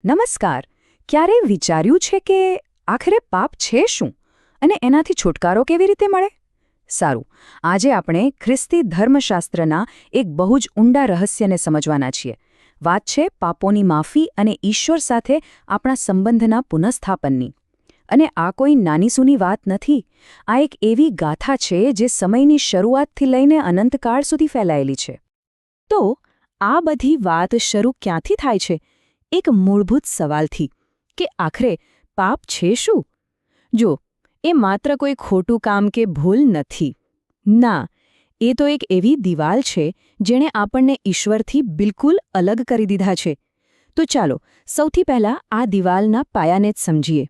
નમસ્કાર. ક્યારેય વિચાર્યું છે કે આખરે પાપ છે શું અને એનાથી છુટકારો કેવી રીતે મળે? સારું, આજે આપણે ખ્રિસ્તી ધર્મશાસ્ત્રના એક બહુ જ ઊંડા રહસ્યને સમજવાના છીએ. વાત છે પાપોની માફી અને ઈશ્વર સાથે આપણા સંબંધના પુનઃસ્થાપનની. અને આ કોઈ નાનીસૂની વાત નથી. આ એક એવી ગાથા છે જે સમયની શરૂઆતથી લઈને અનંતકાળ સુધી ફેલાયેલી છે. તો આ બધી વાત શરૂ ક્યાંથી થાય છે? એક મૂળભૂત સવાલથી કે આખરે પાપ છે શું? જો, એ માત્ર કોઈ ખોટું કામ કે ભૂલ નથી. ના, એ તો એક એવી દિવાલ છે જેણે આપણને ઈશ્વરથી બિલકુલ અલગ કરી દીધા છે. તો ચાલો સૌથી પહેલાં આ દિવાલના પાયાને જ સમજીએ.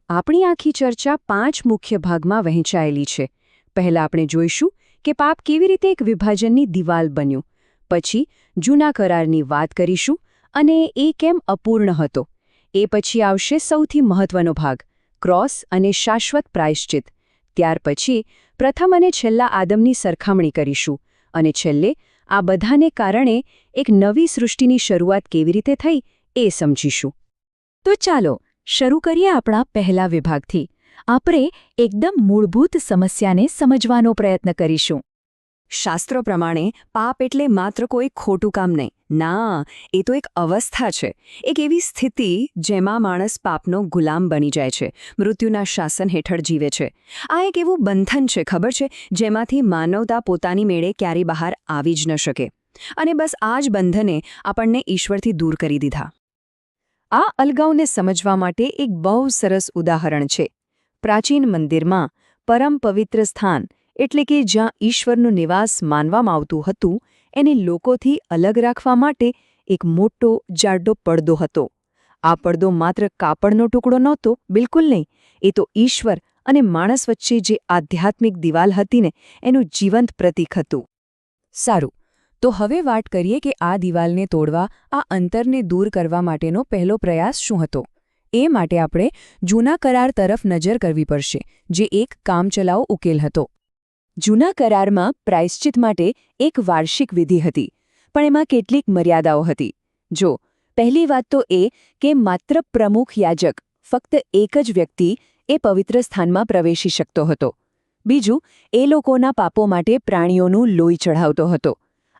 આપણી આખી ચર્ચા 5 મુખ્ય ભાગમાં વહેંચાયેલી છે. પહેલાં આપણે જોઈશું કે પાપ કેવી રીતે એક વિભાજનની દિવાલ બન્યું. પછી જૂના કરારની વાત કરીશું અને એ કેમ અપૂર્ણ હતો. એ પછી આવશે સૌથી મહત્વનો ભાગ, ક્રોસ અને શાશ્વત પ્રાયશ્ચિત. ત્યાર પછી પ્રથમ અને છેલ્લા આદમની સરખામણી કરીશું અને છેલ્લે આ બધાને કારણે એક નવી સૃષ્ટિની શરૂઆત કેવી રીતે થઈ એ સમજીશું. તો ચાલો શરૂ કરીએ આપણા પહેલા વિભાગથી. આપણે એકદમ મૂળભૂત સમસ્યાને સમજવાનો પ્રયત્ન કરીશું. શાસ્ત્રો પ્રમાણે પાપ એટલે માત્ર કોઈ ખોટું કામ નહીં. ના, એ તો એક અવસ્થા છે, એક એવી સ્થિતિ જેમાં માણસ પાપનો ગુલામ બની જાય છે, મૃત્યુના શાસન હેઠળ જીવે છે. આ એક એવું બંધન છે, ખબર છે, જેમાંથી માનવતા પોતાની મેળે ક્યારેય બહાર આવી જ ન શકે. અને બસ આ જ બંધને આપણને ઈશ્વરથી દૂર કરી દીધા. આ અલગાવને સમજવા માટે એક બહુ સરસ ઉદાહરણ છે. પ્રાચીન મંદિરમાં પરમ પવિત્ર સ્થાન એટલે કે જ્યાં ઈશ્વરનું નિવાસ માનવામાં આવતું હતું, એને લોકોથી અલગ રાખવા માટે એક મોટો જાડો પડદો હતો. આ પડદો માત્ર કાપડનો ટુકડો નહોતો, બિલકુલ નહીં. એ તો ઈશ્વર અને માણસ વચ્ચે જે આધ્યાત્મિક દિવાલ હતી ને, એનું જીવંત પ્રતીક હતું. સારું, તો હવે વાત કરીએ કે આ દિવાલને તોડવા, આ અંતરને દૂર કરવા માટેનો પહેલો પ્રયાસ શું હતો. એ માટે આપણે જૂના કરાર તરફ નજર કરવી પડશે, જે એક કામચલાઉ ઉકેલ હતો. જૂના કરારમાં પ્રાયશ્ચિત માટે એક વાર્ષિક વિધિ હતી, પણ એમાં કેટલીક મર્યાદાઓ હતી. જો, પહેલી વાત તો એ કે માત્ર પ્રમુખ યાજક, ફક્ત એક જ વ્યક્તિ એ પવિત્ર સ્થાનમાં પ્રવેશી શકતો હતો. બીજું, એ લોકોના પાપો માટે પ્રાણીઓનું લોહી ચઢાવતો હતો.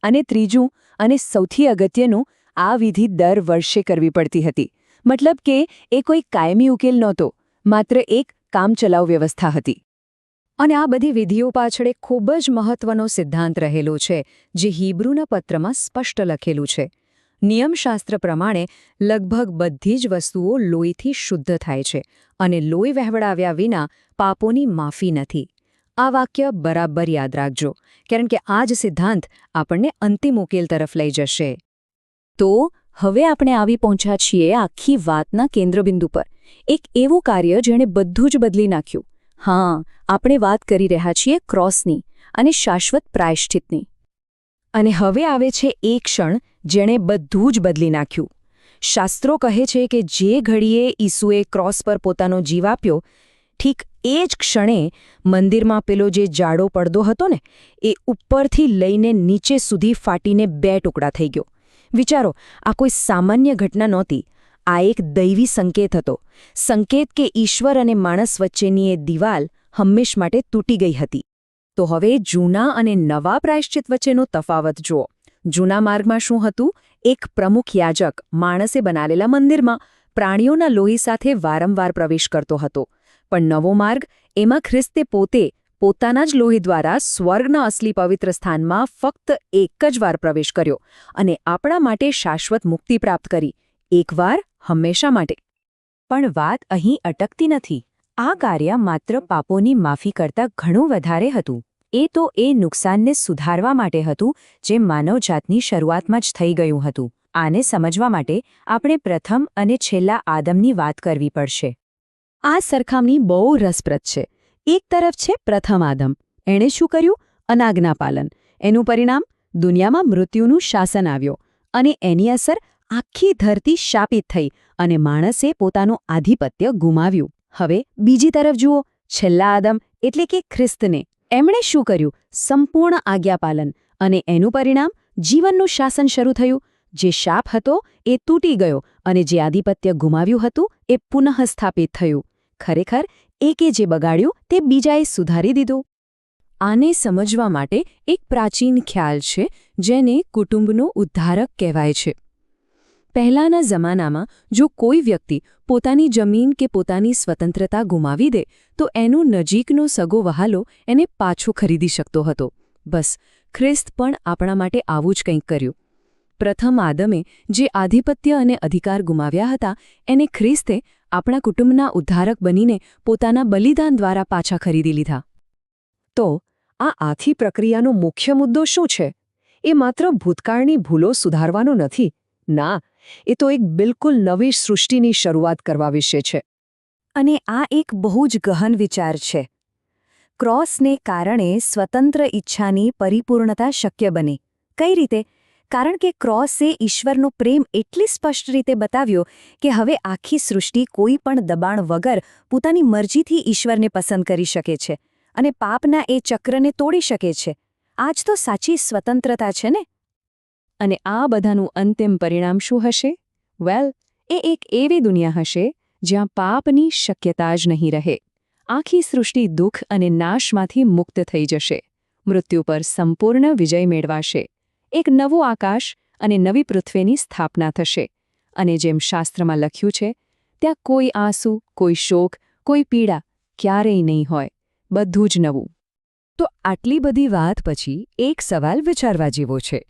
અને ત્રીજું અને સૌથી અગત્યનું, આ વિધિ દર વર્ષે કરવી પડતી હતી. મતલબ કે એ કોઈ કાયમી ઉકેલ નહોતો, માત્ર એક કામચલાઉ વ્યવસ્થા હતી. અને આ બધી વિધિઓ પાછળ એક ખૂબ જ મહત્વનો સિદ્ધાંત રહેલો છે, જે હિબ્રુના પત્રમાં સ્પષ્ટ લખેલું છે. નિયમશાસ્ત્ર પ્રમાણે લગભગ બધી જ વસ્તુઓ લોહીથી શુદ્ધ થાય છે, અને લોહી વહેવડાવ્યા વિના પાપોની માફી નથી. આ વાક્ય બરાબર યાદ રાખજો, કારણ કે આ જ સિદ્ધાંત આપણને અંતિમ ઉકેલ તરફ લઈ જશે. તો હવે આપણે આવી પહોંચ્યા છીએ આખી વાતના કેન્દ્રબિંદુ પર, એક એવું કાર્ય જેણે બધું જ બદલી નાખ્યું. હા, આપણે વાત કરી રહ્યા છીએ ક્રોસની અને શાશ્વત પ્રાયશ્ચિતની. અને હવે આવે છે એ ક્ષણ જેણે બધું જ બદલી નાખ્યું. શાસ્ત્રો કહે છે કે જે ઘડીએ ઈસુએ ક્રોસ પર પોતાનો જીવ આપ્યો, ઠીક એ જ ક્ષણે મંદિરમાં પેલો જે જાડો પડદો હતો ને, એ ઉપરથી લઈને નીચે સુધી ફાટીને 2 ટુકડા થઈ ગયો. વિચારો, આ કોઈ સામાન્ય ઘટના નહોતી. આ એક દૈવી સંકેત હતો. સંકેત કે ઈશ્વર અને માણસ વચ્ચેની એ દિવાલ હંમેશ માટે તૂટી ગઈ હતી. તો હવે જૂના અને નવા પ્રાયશ્ચિત વચ્ચેનો તફાવત જુઓ. જૂના માર્ગમાં શું હતું? એક પ્રમુખ યાજક માણસે બનાવેલા મંદિરમાં પ્રાણીઓના લોહી સાથે વારંવાર પ્રવેશ કરતો હતો. પણ નવો માર્ગ, એમાં ખ્રિસ્તે પોતે પોતાના જ લોહી દ્વારા સ્વર્ગના અસલી પવિત્ર સ્થાનમાં ફક્ત એક જ વાર પ્રવેશ કર્યો અને આપણા માટે શાશ્વત મુક્તિ પ્રાપ્ત કરી. એકવાર, હંમેશા માટે. પણ વાત અહીં અટકતી નથી. આ કાર્ય માત્ર પાપોની માફી કરતાં ઘણું વધારે હતું. એ તો એ નુકસાનને સુધારવા માટે હતું જે માનવજાતની શરૂઆતમાં જ થઈ ગયું હતું. આને સમજવા માટે આપણે પ્રથમ અને છેલ્લા આદમની વાત કરવી પડશે. આ સરખામણી બહુ રસપ્રદ છે. એક તરફ છે પ્રથમ આદમ. એણે શું કર્યું? અનાજ્ઞા પાલન. એનું પરિણામ, દુનિયામાં મૃત્યુનું શાસન આવ્યો અને એની અસર આખી ધરતી શાપિત થઈ અને માણસે પોતાનું આધિપત્ય ગુમાવ્યું. હવે બીજી તરફ જુઓ, છેલ્લા આદમ એટલે કે ખ્રિસ્તને. એમણે શું કર્યું? સંપૂર્ણ આજ્ઞાપાલન, અને એનું પરિણામ, જીવનનું શાસન શરૂ થયું. જે શાપ હતો એ તૂટી ગયો અને જે આધિપત્ય ગુમાવ્યું હતું એ પુનઃસ્થાપિત થયું. ખરેખર એકે જે બગાડ્યું તે બીજાએ સુધારી દીધું. આને સમજવા માટે એક પ્રાચીન ખ્યાલ છે જેને કુટુંબનો ઉદ્ધારક કહેવાય છે. પહેલાંના જમાનામાં જો કોઈ વ્યક્તિ પોતાની જમીન કે પોતાની સ્વતંત્રતા ગુમાવી દે તો એનો નજીકનો સગો વહાલો એને પાછો ખરીદી શકતો હતો. બસ ખ્રિસ્ત પણ આપણા માટે આવું જ કંઈક કર્યું. પ્રથમ આદમે જે આધિપત્ય અને અધિકાર ગુમાવ્યા હતા એને ખ્રિસ્તે આપણા કુટુંબના ઉદ્ધારક બનીને પોતાના બલિદાન દ્વારા પાછા ખરીદી લીધા. તો આ આખી પ્રક્રિયાનો મુખ્ય મુદ્દો શું છે? એ માત્ર ભૂતકાળની ભૂલો સુધારવાનો નથી. ના, એ તો એક બિલકુલ નવી સૃષ્ટિની શરૂઆત કરવા વિશે છે. અને આ એક બહુ જ ગહન વિચાર છે. ક્રોસને કારણે સ્વતંત્ર ઈચ્છાની પરિપૂર્ણતા શક્ય બની. કઈ રીતે? કારણ કે ક્રોસે ઈશ્વરનો પ્રેમ એટલી સ્પષ્ટ રીતે બતાવ્યો કે હવે આખી સૃષ્ટિ કોઈ પણ દબાણ વગર પોતાની મરજીથી ઈશ્વરને પસંદ કરી શકે છે અને પાપના એ ચક્રને તોડી શકે છે. આ જ તો સાચી સ્વતંત્રતા છે ને? અને આ બધાનું અંતિમ પરિણામ શું હશે? વેલ, એ એક એવી દુનિયા હશે જ્યાં પાપની શક્યતા જ નહીં રહે. આખી સૃષ્ટિ દુઃખ અને નાશમાંથી મુક્ત થઈ જશે. મૃત્યુ પર સંપૂર્ણ વિજય મેળવાશે. એક નવું આકાશ અને નવી પૃથ્વીની સ્થાપના થશે. અને જેમ શાસ્ત્રમાં લખ્યું છે, ત્યાં કોઈ આંસુ, કોઈ શોક, કોઈ પીડા ક્યારેય નહીં હોય. બધું જ નવું. તો આટલી બધી વાત પછી એક સવાલ વિચારવા જેવો છે.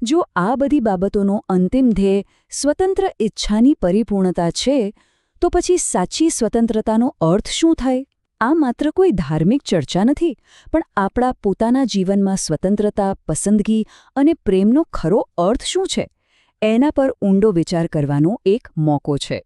જો આ બધી બાબતોનો અંતિમ ધ્યેય સ્વતંત્ર ઈચ્છાની પરિપૂર્ણતા છે, તો પછી સાચી સ્વતંત્રતાનો અર્થ શું થાય? આ માત્ર કોઈ ધાર્મિક ચર્ચા નથી, પણ આપણા પોતાના જીવનમાં સ્વતંત્રતા, પસંદગી અને પ્રેમનો ખરો અર્થ શું છે? એના પર ઊંડો વિચાર કરવાનો એક મોકો છે.